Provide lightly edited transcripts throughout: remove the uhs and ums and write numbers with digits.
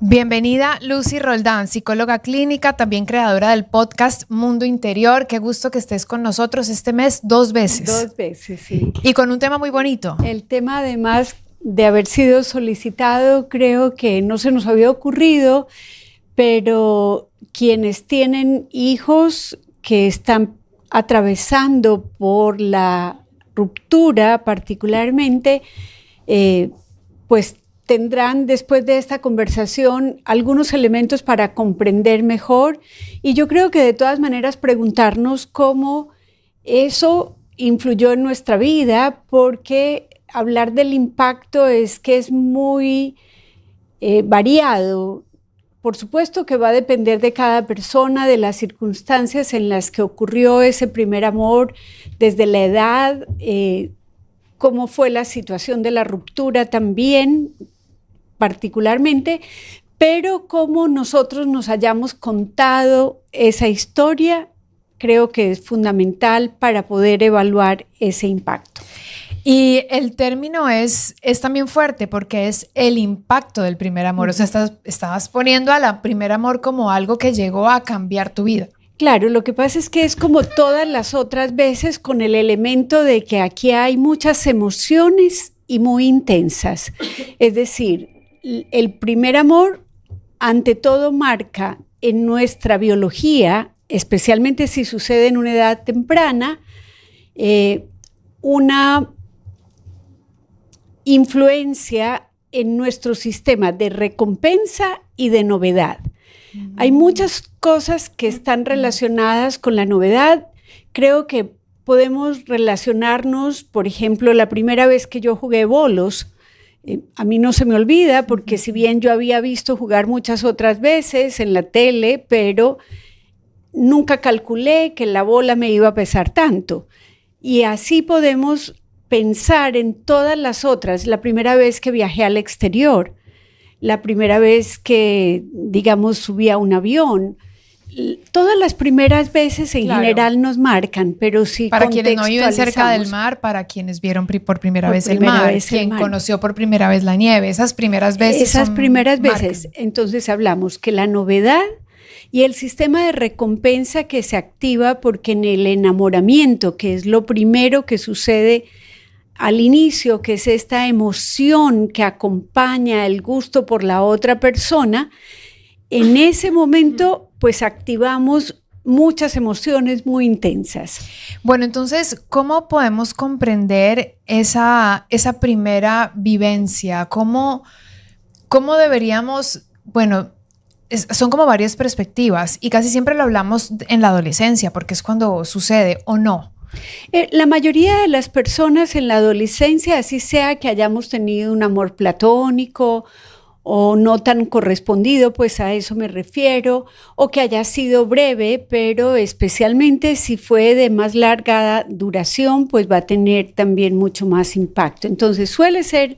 Bienvenida Lucy Roldán, psicóloga clínica, también creadora del podcast Mundo Interior. Qué gusto que estés con nosotros este mes 2 veces. 2 veces, sí. Y con un tema muy bonito. El tema, además de haber sido solicitado, creo que no se nos había ocurrido, pero quienes tienen hijos que están atravesando por la ruptura particularmente, pues tendrán después de esta conversación algunos elementos para comprender mejor, y yo creo que de todas maneras preguntarnos cómo eso influyó en nuestra vida, porque hablar del impacto es muy variado. Por supuesto que va a depender de cada persona, de las circunstancias en las que ocurrió ese primer amor, desde la edad, cómo fue la situación de la ruptura también, particularmente, pero cómo nosotros nos hayamos contado esa historia, creo que es fundamental para poder evaluar ese impacto. Y el término es también fuerte porque es el impacto del primer amor. O sea, estabas poniendo a la primer amor como algo que llegó a cambiar tu vida. Claro, lo que pasa es que es como todas las otras veces, con el elemento de que aquí hay muchas emociones y muy intensas. Es decir, el primer amor, ante todo, marca en nuestra biología, especialmente si sucede en una edad temprana, una influencia en nuestro sistema de recompensa y de novedad. Hay muchas cosas que están relacionadas con la novedad. Creo que podemos relacionarnos, por ejemplo, la primera vez que yo jugué bolos, a mí no se me olvida, porque si bien yo había visto jugar muchas otras veces en la tele, pero nunca calculé que la bola me iba a pesar tanto. Y así podemos pensar en todas las otras. La primera vez que viajé al exterior, la primera vez que, digamos, subí a un avión. Todas las primeras veces en general nos marcan, pero si para quienes no viven cerca del mar, para quienes vieron por primera vez el mar, quien conoció por primera vez la nieve, esas primeras veces. Esas primeras veces, entonces hablamos que la novedad y el sistema de recompensa que se activa, porque en el enamoramiento, que es lo primero que sucede al inicio, que es esta emoción que acompaña el gusto por la otra persona, en ese momento pues activamos muchas emociones muy intensas. Bueno, entonces, ¿cómo podemos comprender esa primera vivencia? ¿Cómo deberíamos, bueno, son como varias perspectivas y casi siempre lo hablamos en la adolescencia porque es cuando sucede, ¿o no? La mayoría de las personas en la adolescencia, así sea que hayamos tenido un amor platónico o no tan correspondido, pues a eso me refiero, o que haya sido breve, pero especialmente si fue de más larga duración, pues va a tener también mucho más impacto. Entonces suele ser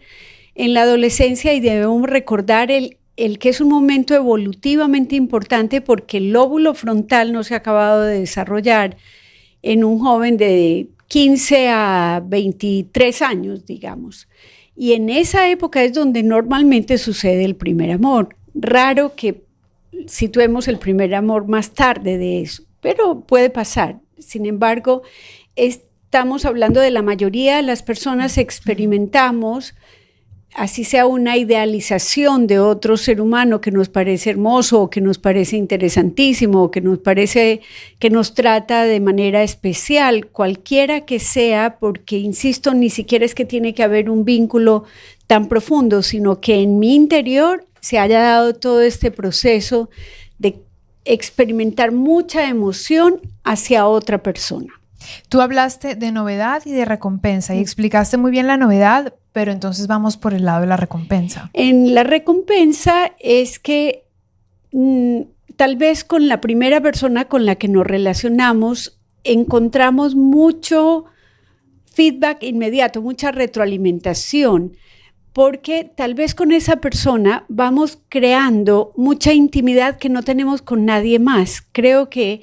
en la adolescencia, y debemos recordar el que es un momento evolutivamente importante, porque el lóbulo frontal no se ha acabado de desarrollar en un joven de 15 a 23 años, digamos. Y en esa época es donde normalmente sucede el primer amor. Raro que situemos el primer amor más tarde de eso, pero puede pasar. Sin embargo, estamos hablando de la mayoría de las personas experimentamos, así sea una idealización de otro ser humano que nos parece hermoso, o que nos parece interesantísimo, o que nos parece que nos trata de manera especial, cualquiera que sea, porque, insisto, ni siquiera es que tiene que haber un vínculo tan profundo, sino que en mi interior se haya dado todo este proceso de experimentar mucha emoción hacia otra persona. Tú hablaste de novedad y de recompensa y explicaste muy bien la novedad, pero entonces vamos por el lado de la recompensa. En la recompensa es que tal vez con la primera persona con la que nos relacionamos encontramos mucho feedback inmediato, mucha retroalimentación, porque tal vez con esa persona vamos creando mucha intimidad que no tenemos con nadie más. Creo que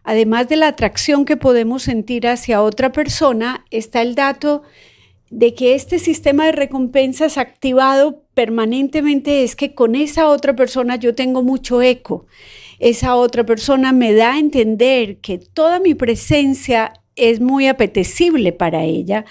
además de la atracción que podemos sentir hacia otra persona, está el dato de que este sistema de recompensas activado permanentemente es que con esa otra persona yo tengo mucho eco. Esa otra persona me da a entender que toda mi presencia es muy apetecible para ella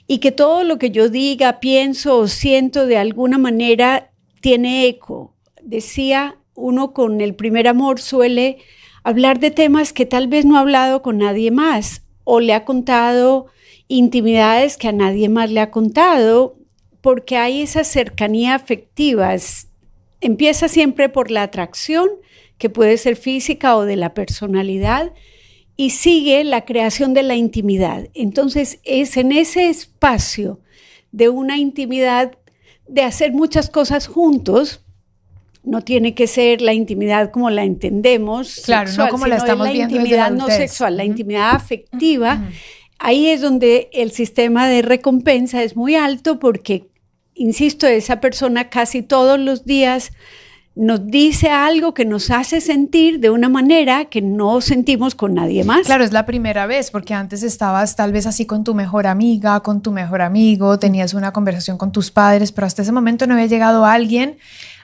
y que todo lo que yo diga, pienso o siento de alguna manera tiene eco. Decía, uno con el primer amor suele hablar de temas que tal vez no ha hablado con nadie más o le ha contado intimidades que a nadie más le ha contado, porque hay esa cercanía afectiva. Empieza siempre por la atracción, que puede ser física o de la personalidad, y sigue la creación de la intimidad. Entonces es en ese espacio de una intimidad, de hacer muchas cosas juntos. No tiene que ser la intimidad como la entendemos, claro, sexual, no como la estamos viendo desde la intimidad no sexual, la intimidad afectiva. Ahí es donde el sistema de recompensa es muy alto porque, insisto, esa persona casi todos los días nos dice algo que nos hace sentir de una manera que no sentimos con nadie más. Claro, es la primera vez, porque antes estabas tal vez así con tu mejor amiga, con tu mejor amigo, tenías una conversación con tus padres, pero hasta ese momento no había llegado alguien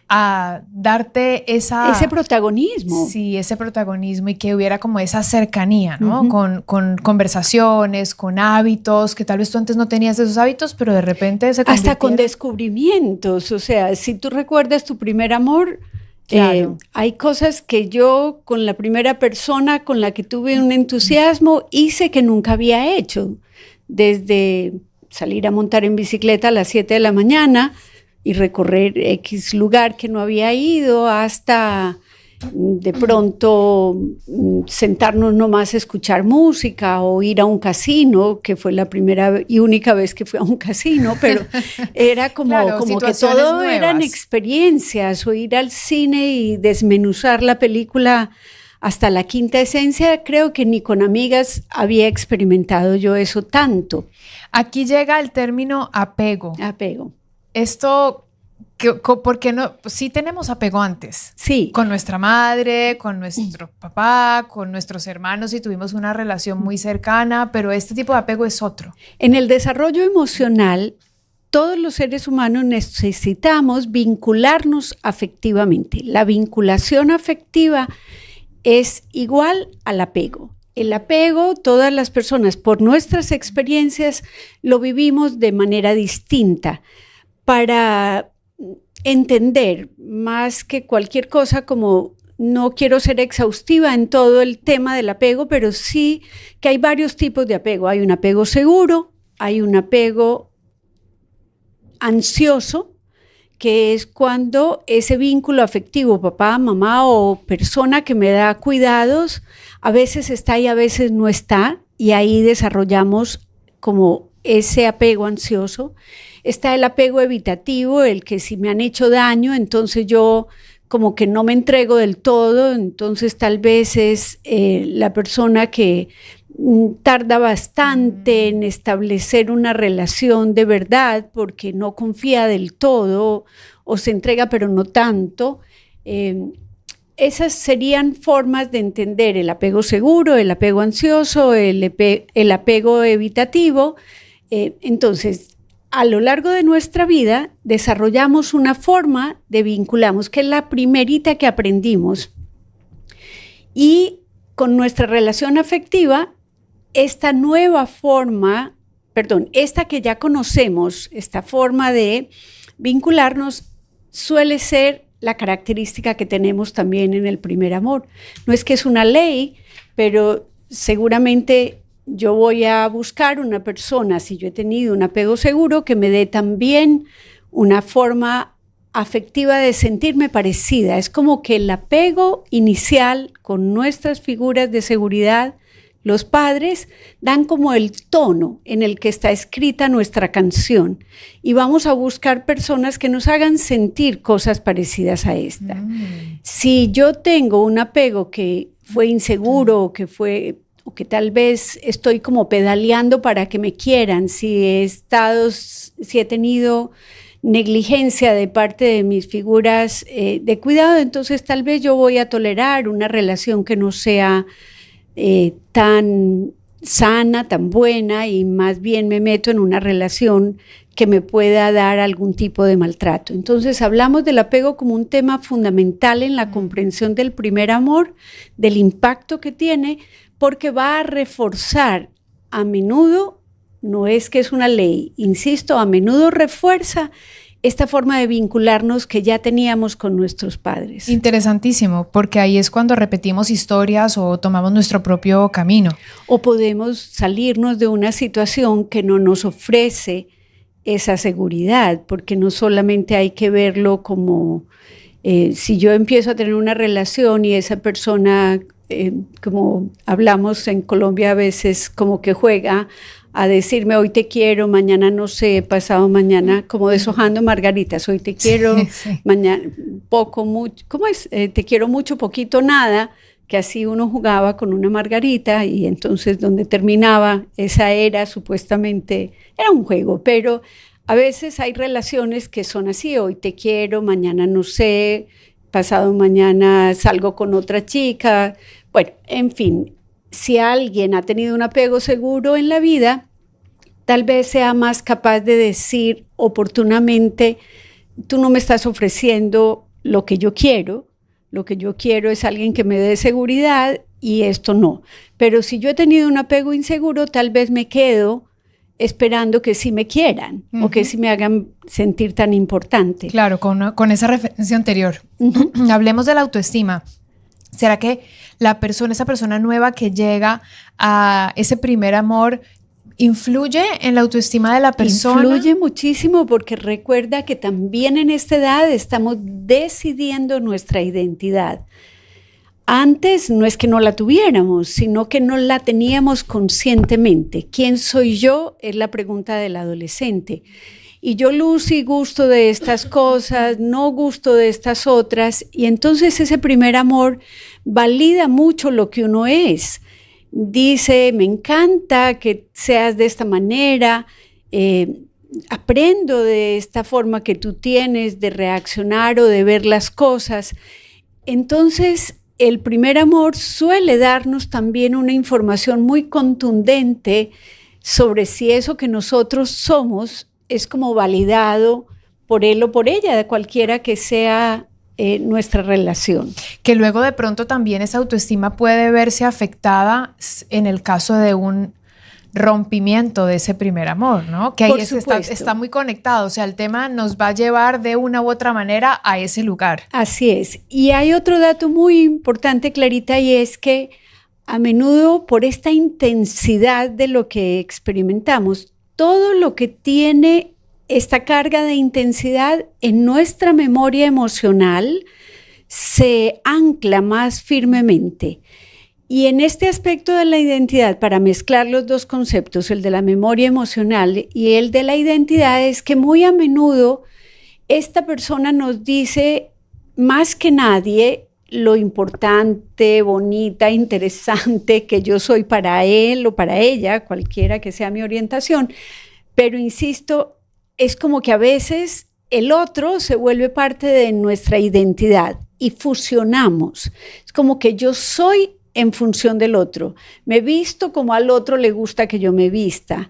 a darte ese protagonismo. Sí, ese protagonismo y que hubiera como esa cercanía, ¿no? Con conversaciones, con hábitos, que tal vez tú antes no tenías esos hábitos, pero de repente se hasta con descubrimientos. O sea, si tú recuerdas tu primer amor, claro. Hay cosas que yo con la primera persona con la que tuve un entusiasmo hice que nunca había hecho. Desde salir a montar en bicicleta a las 7 de la mañana, y recorrer X lugar que no había ido, hasta de pronto sentarnos nomás a escuchar música o ir a un casino, que fue la primera y única vez que fui a un casino, pero era como, claro, como que todo nuevas. Eran experiencias, o ir al cine y desmenuzar la película hasta la quinta esencia. Creo que ni con amigas había experimentado yo eso tanto. Aquí llega el término apego. Apego. Esto, ¿por qué no? Sí tenemos apego antes. Sí. Con nuestra madre, con nuestro papá, con nuestros hermanos, y tuvimos una relación muy cercana, pero este tipo de apego es otro. En el desarrollo emocional, todos los seres humanos necesitamos vincularnos afectivamente. La vinculación afectiva es igual al apego. El apego, todas las personas, por nuestras experiencias, lo vivimos de manera distinta. Para entender más que cualquier cosa, como no quiero ser exhaustiva en todo el tema del apego, pero sí que hay varios tipos de apego. Hay un apego seguro, hay un apego ansioso, que es cuando ese vínculo afectivo, papá, mamá o persona que me da cuidados, a veces está y a veces no está, y ahí desarrollamos como ese apego ansioso. Está el apego evitativo, el que si me han hecho daño, entonces yo como que no me entrego del todo, entonces tal vez es la persona que tarda bastante en establecer una relación de verdad porque no confía del todo o se entrega pero no tanto. Esas serían formas de entender el apego seguro, el apego ansioso, el apego evitativo. Entonces, a lo largo de nuestra vida desarrollamos una forma de vincularnos, que es la primerita que aprendimos. Y con nuestra relación afectiva, esta que ya conocemos, esta forma de vincularnos, suele ser la característica que tenemos también en el primer amor. No es que es una ley, pero seguramente yo voy a buscar una persona, si yo he tenido un apego seguro, que me dé también una forma afectiva de sentirme parecida. Es como que el apego inicial con nuestras figuras de seguridad, los padres, dan como el tono en el que está escrita nuestra canción, y vamos a buscar personas que nos hagan sentir cosas parecidas a esta. Si yo tengo un apego que fue inseguro, o que tal vez estoy como pedaleando para que me quieran, si he tenido negligencia de parte de mis figuras de cuidado, entonces tal vez yo voy a tolerar una relación que no sea tan sana, tan buena, y más bien me meto en una relación que me pueda dar algún tipo de maltrato. Entonces hablamos del apego como un tema fundamental en la comprensión del primer amor, del impacto que tiene, porque va a reforzar a menudo, no es que es una ley, insisto, a menudo refuerza esta forma de vincularnos que ya teníamos con nuestros padres. Interesantísimo, porque ahí es cuando repetimos historias o tomamos nuestro propio camino. O podemos salirnos de una situación que no nos ofrece esa seguridad, porque no solamente hay que verlo como si yo empiezo a tener una relación y esa persona, como hablamos en Colombia a veces, como que juega a decirme hoy te quiero, mañana no sé, pasado mañana, como deshojando margaritas, hoy te quiero, sí. Mañana poco, mucho, ¿cómo es? Te quiero mucho, poquito, nada, que así uno jugaba con una margarita y entonces donde terminaba esa era supuestamente, era un juego, pero a veces hay relaciones que son así, hoy te quiero, mañana no sé, pasado mañana salgo con otra chica, bueno, en fin. Si alguien ha tenido un apego seguro en la vida, tal vez sea más capaz de decir oportunamente, tú no me estás ofreciendo lo que yo quiero es alguien que me dé seguridad y esto no. Pero si yo he tenido un apego inseguro, tal vez me quedo esperando que sí me quieran o que sí me hagan sentir tan importante. Claro, con esa referencia anterior. Hablemos de la autoestima. ¿Será que esa persona nueva que llega a ese primer amor, influye en la autoestima de la persona? Influye muchísimo porque recuerda que también en esta edad estamos decidiendo nuestra identidad. Antes no es que no la tuviéramos, sino que no la teníamos conscientemente. ¿Quién soy yo? Es la pregunta del adolescente. Y yo, Lucy, gusto de estas cosas, no gusto de estas otras. Y entonces ese primer amor valida mucho lo que uno es. Dice, me encanta que seas de esta manera, aprendo de esta forma que tú tienes de reaccionar o de ver las cosas. Entonces, el primer amor suele darnos también una información muy contundente sobre si eso que nosotros somos es como validado por él o por ella, de cualquiera que sea nuestra relación. Que luego de pronto también esa autoestima puede verse afectada en el caso de un rompimiento de ese primer amor, ¿no? Que ahí está muy conectado, o sea, el tema nos va a llevar de una u otra manera a ese lugar. Así es. Y hay otro dato muy importante, Clarita, y es que a menudo por esta intensidad de lo que experimentamos, todo lo que tiene esta carga de intensidad en nuestra memoria emocional se ancla más firmemente. Y en este aspecto de la identidad, para mezclar los dos conceptos, el de la memoria emocional y el de la identidad, es que muy a menudo esta persona nos dice más que nadie lo importante, bonita, interesante que yo soy para él o para ella, cualquiera que sea mi orientación. Pero insisto, es como que a veces el otro se vuelve parte de nuestra identidad y fusionamos. Es como que yo soy en función del otro. Me visto como al otro le gusta que yo me vista.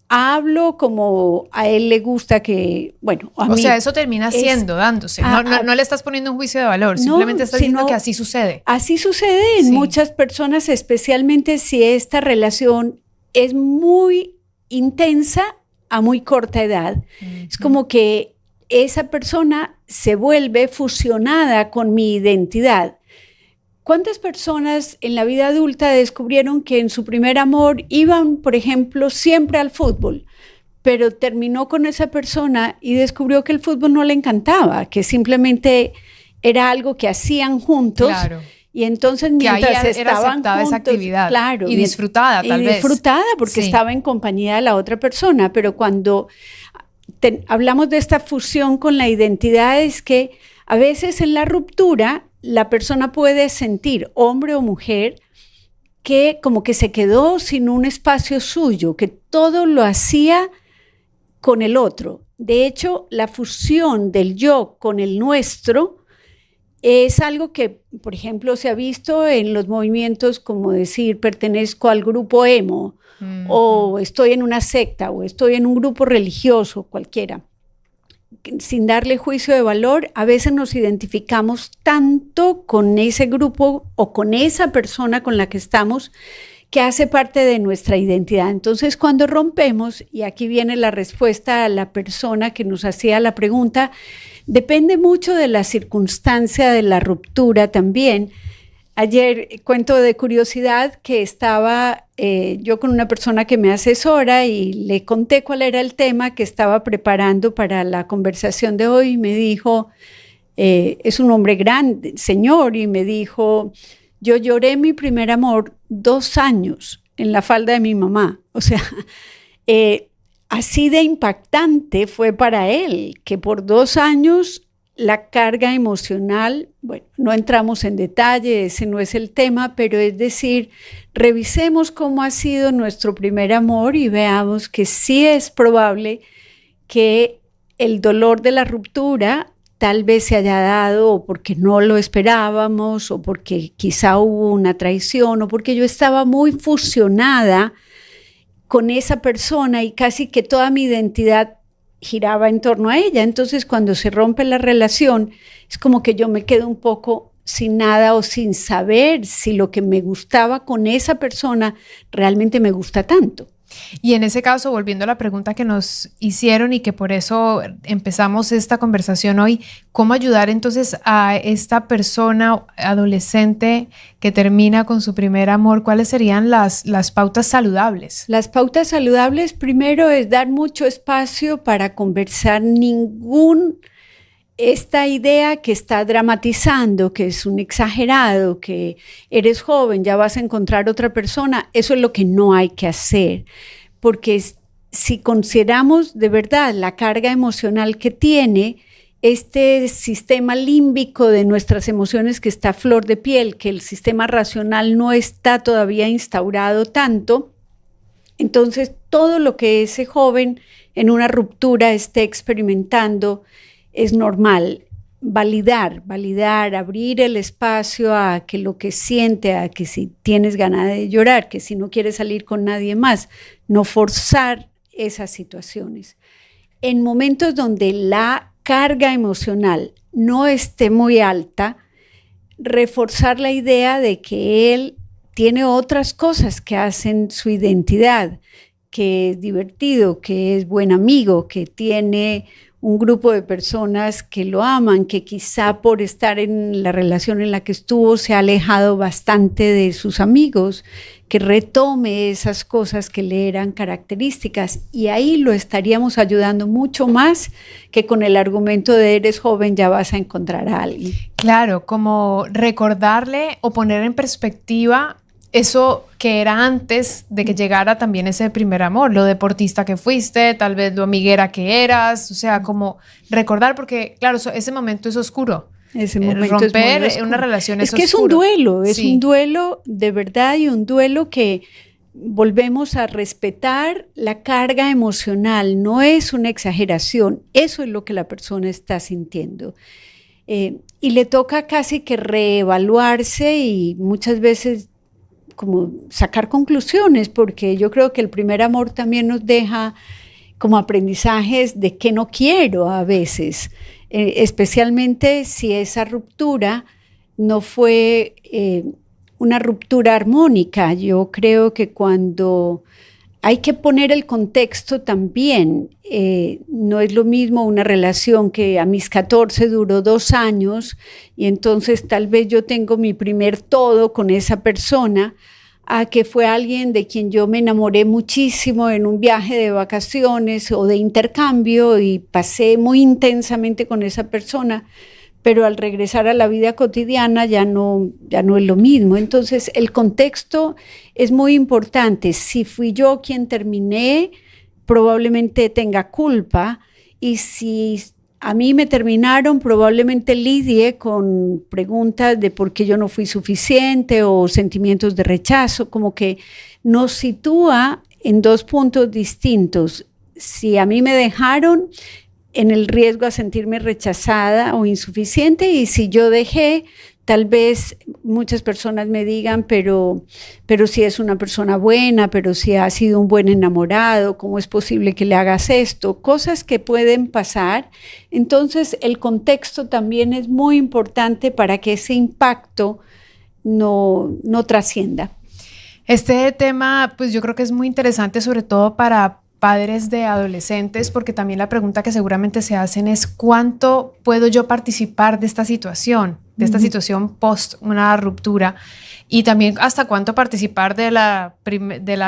Hablo como a él le gusta que, bueno, a mí. O sea, eso termina dándose. No le estás poniendo un juicio de valor, simplemente estás diciendo que así sucede. Así sucede en muchas personas, especialmente si esta relación es muy intensa a muy corta edad. Es como que esa persona se vuelve fusionada con mi identidad. ¿Cuántas personas en la vida adulta descubrieron que en su primer amor iban, por ejemplo, siempre al fútbol, pero terminó con esa persona y descubrió que el fútbol no le encantaba, que simplemente era algo que hacían juntos? Claro. Y entonces mientras estaban juntos, esa actividad, claro, y disfrutada tal vez. Disfrutada porque estaba en compañía de la otra persona, pero cuando hablamos de esta fusión con la identidad es que a veces en la ruptura la persona puede sentir, hombre o mujer, que como que se quedó sin un espacio suyo, que todo lo hacía con el otro. De hecho, la fusión del yo con el nuestro Es algo que, por ejemplo, se ha visto en los movimientos como decir, pertenezco al grupo emo, o estoy en una secta, o estoy en un grupo religioso, cualquiera. Sin darle juicio de valor, a veces nos identificamos tanto con ese grupo o con esa persona con la que estamos, que hace parte de nuestra identidad. Entonces, cuando rompemos, y aquí viene la respuesta a la persona que nos hacía la pregunta, depende mucho de la circunstancia de la ruptura también. Ayer, cuento de curiosidad, que estaba yo con una persona que me asesora y le conté cuál era el tema que estaba preparando para la conversación de hoy. Y me dijo, es un hombre grande, señor, y me dijo, yo lloré mi primer amor 2 años en la falda de mi mamá. O sea, así de impactante fue para él, que por 2 años la carga emocional, bueno, no entramos en detalle, ese no es el tema, pero es decir, revisemos cómo ha sido nuestro primer amor y veamos que sí es probable que el dolor de la ruptura tal vez se haya dado o porque no lo esperábamos o porque quizá hubo una traición o porque yo estaba muy fusionada con esa persona y casi que toda mi identidad giraba en torno a ella. Entonces, cuando se rompe la relación, es como que yo me quedo un poco sin nada o sin saber si lo que me gustaba con esa persona realmente me gusta tanto. Y en ese caso, volviendo a la pregunta que nos hicieron y que por eso empezamos esta conversación hoy, ¿cómo ayudar entonces a esta persona adolescente que termina con su primer amor? ¿Cuáles serían las pautas saludables? Las pautas saludables, primero, es dar mucho espacio para conversar. Esta idea que está dramatizando, que es un exagerado, que eres joven, ya vas a encontrar otra persona, eso es lo que no hay que hacer, porque si consideramos de verdad la carga emocional que tiene este sistema límbico de nuestras emociones que está a flor de piel, que el sistema racional no está todavía instaurado tanto, entonces todo lo que ese joven en una ruptura esté experimentando es normal. Validar, abrir el espacio a que lo que siente, a que si tienes ganas de llorar, que si no quieres salir con nadie más, no forzar esas situaciones. En momentos donde la carga emocional no esté muy alta, reforzar la idea de que él tiene otras cosas que hacen su identidad, que es divertido, que es buen amigo, que tiene un grupo de personas que lo aman, que quizá por estar en la relación en la que estuvo se ha alejado bastante de sus amigos, que retome esas cosas que le eran características, y ahí lo estaríamos ayudando mucho más que con el argumento de eres joven, ya vas a encontrar a alguien. Claro, como recordarle o poner en perspectiva eso que era antes de que llegara también ese primer amor, lo deportista que fuiste, tal vez lo amiguera que eras, o sea, como recordar, porque claro, ese momento es oscuro. Ese momento romper es muy oscuro. Una relación es que oscuro. Es un duelo de verdad y un duelo que volvemos a respetar la carga emocional, no es una exageración, eso es lo que la persona está sintiendo. Y le toca casi que reevaluarse y muchas veces como sacar conclusiones, porque yo creo que el primer amor también nos deja como aprendizajes de qué no quiero a veces, especialmente si esa ruptura no fue una ruptura armónica. Yo creo que cuando hay que poner el contexto también, no es lo mismo una relación que a mis 14 duró 2 años y entonces tal vez yo tengo mi primer todo con esa persona, a que fue alguien de quien yo me enamoré muchísimo en un viaje de vacaciones o de intercambio y pasé muy intensamente con esa persona, pero al regresar a la vida cotidiana ya no es lo mismo. Entonces el contexto es muy importante. Si fui yo quien terminé, probablemente tenga culpa, y si a mí me terminaron, probablemente lidie con preguntas de por qué yo no fui suficiente o sentimientos de rechazo, como que nos sitúa en 2 puntos distintos. Si a mí me dejaron, en el riesgo a sentirme rechazada o insuficiente, y si yo dejé, tal vez muchas personas me digan, pero si es una persona buena, pero si ha sido un buen enamorado, ¿cómo es posible que le hagas esto? Cosas que pueden pasar. Entonces, el contexto también es muy importante para que ese impacto no trascienda. Este tema, pues yo creo que es muy interesante, sobre todo para padres de adolescentes, porque también la pregunta que seguramente se hacen es ¿cuánto puedo yo participar de esta situación? De esta situación post una ruptura, y también hasta cuánto participar de la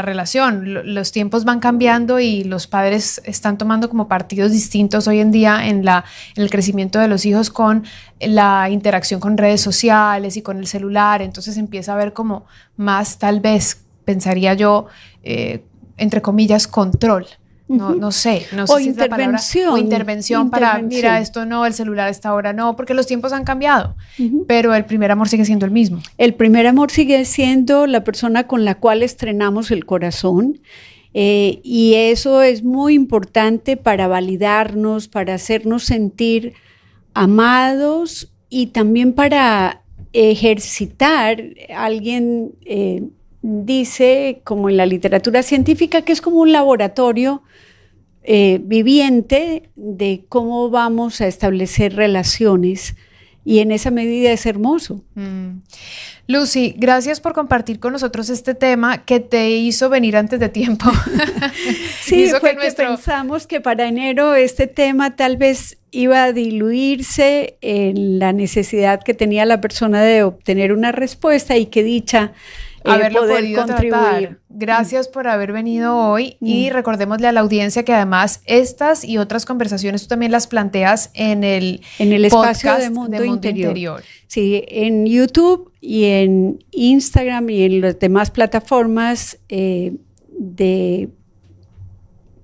relación. Los tiempos van cambiando y los padres están tomando como partidos distintos hoy en día en el crecimiento de los hijos, con la interacción con redes sociales y con el celular. Entonces empieza a haber como más, tal vez, pensaría yo, entre comillas, control. No sé o si es la palabra, o intervención para, mira, esto no, el celular a esta hora no, porque los tiempos han cambiado, pero el primer amor sigue siendo el mismo. El primer amor sigue siendo la persona con la cual estrenamos el corazón, y eso es muy importante para validarnos, para hacernos sentir amados y también para ejercitar. Alguien dice, como en la literatura científica, que es como un laboratorio viviente de cómo vamos a establecer relaciones, y en esa medida es hermoso. Lucy, gracias por compartir con nosotros este tema que te hizo venir antes de tiempo. Sí, fue que pensamos que para enero este tema tal vez iba a diluirse en la necesidad que tenía la persona de obtener una respuesta, y que dicha haberlo poder podido contribuir. tratar. Gracias por haber venido hoy, y recordémosle a la audiencia que además estas y otras conversaciones tú también las planteas en el espacio de Mundo Interior. Sí, en YouTube y en Instagram y en las demás plataformas de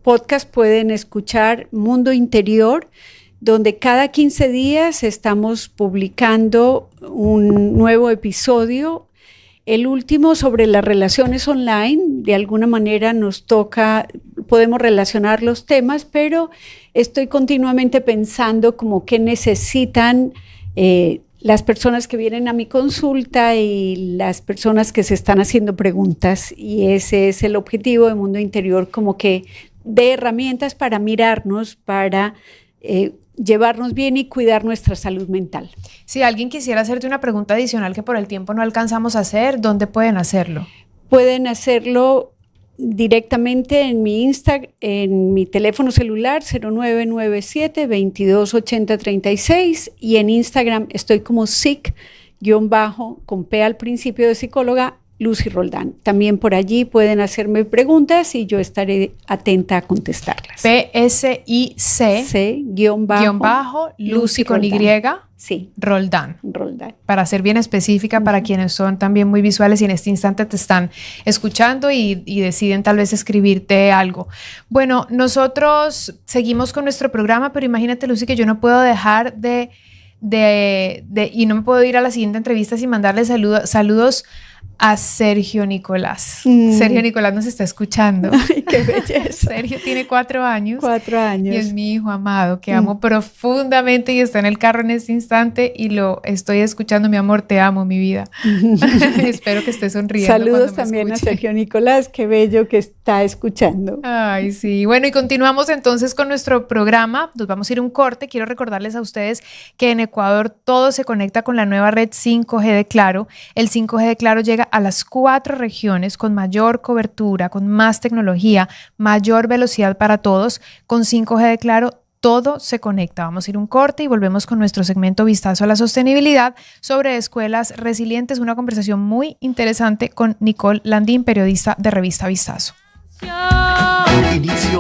podcast pueden escuchar Mundo Interior, donde cada 15 días estamos publicando un nuevo episodio. El último sobre las relaciones online, de alguna manera nos toca, podemos relacionar los temas, pero estoy continuamente pensando como qué necesitan las personas que vienen a mi consulta y las personas que se están haciendo preguntas, y ese es el objetivo de Mundo Interior, como que dé herramientas para mirarnos, para llevarnos bien y cuidar nuestra salud mental. Si alguien quisiera hacerte una pregunta adicional que por el tiempo no alcanzamos a hacer, ¿dónde pueden hacerlo? Pueden hacerlo directamente en mi en mi teléfono celular 0997-228036, y en Instagram estoy como sic_ con P al principio de psicóloga, Lucy Roldán. También por allí pueden hacerme preguntas y yo estaré atenta a contestarlas. PSIC Lucy con Y. Sí. Roldán. Roldán. Para ser bien específica, para quienes son también muy visuales y en este instante te están escuchando y deciden tal vez escribirte algo. Bueno, nosotros seguimos con nuestro programa, pero imagínate, Lucy, que yo no puedo dejar y no me puedo ir a la siguiente entrevista sin mandarle saludos a Sergio Nicolás. Sergio Nicolás nos está escuchando. Ay, qué belleza. Sergio tiene 4 años. 4 años. Y es mi hijo amado, que amo profundamente, y está en el carro en este instante y lo estoy escuchando. Mi amor, te amo, mi vida. Espero que esté sonriendo. Saludos también a Sergio Nicolás, qué bello que está escuchando. Ay, sí. Bueno, y continuamos entonces con nuestro programa. Nos vamos a ir a un corte. Quiero recordarles a ustedes que en Ecuador todo se conecta con la nueva red 5G de Claro. El 5G de Claro llega a las 4 regiones con mayor cobertura, con más tecnología, mayor velocidad para todos. Con 5G de Claro todo se conecta. Vamos a ir a un corte y volvemos con nuestro segmento Vistazo a la Sostenibilidad sobre escuelas resilientes. Una conversación muy interesante con Nicole Landín, periodista de Revista Vistazo. Inicia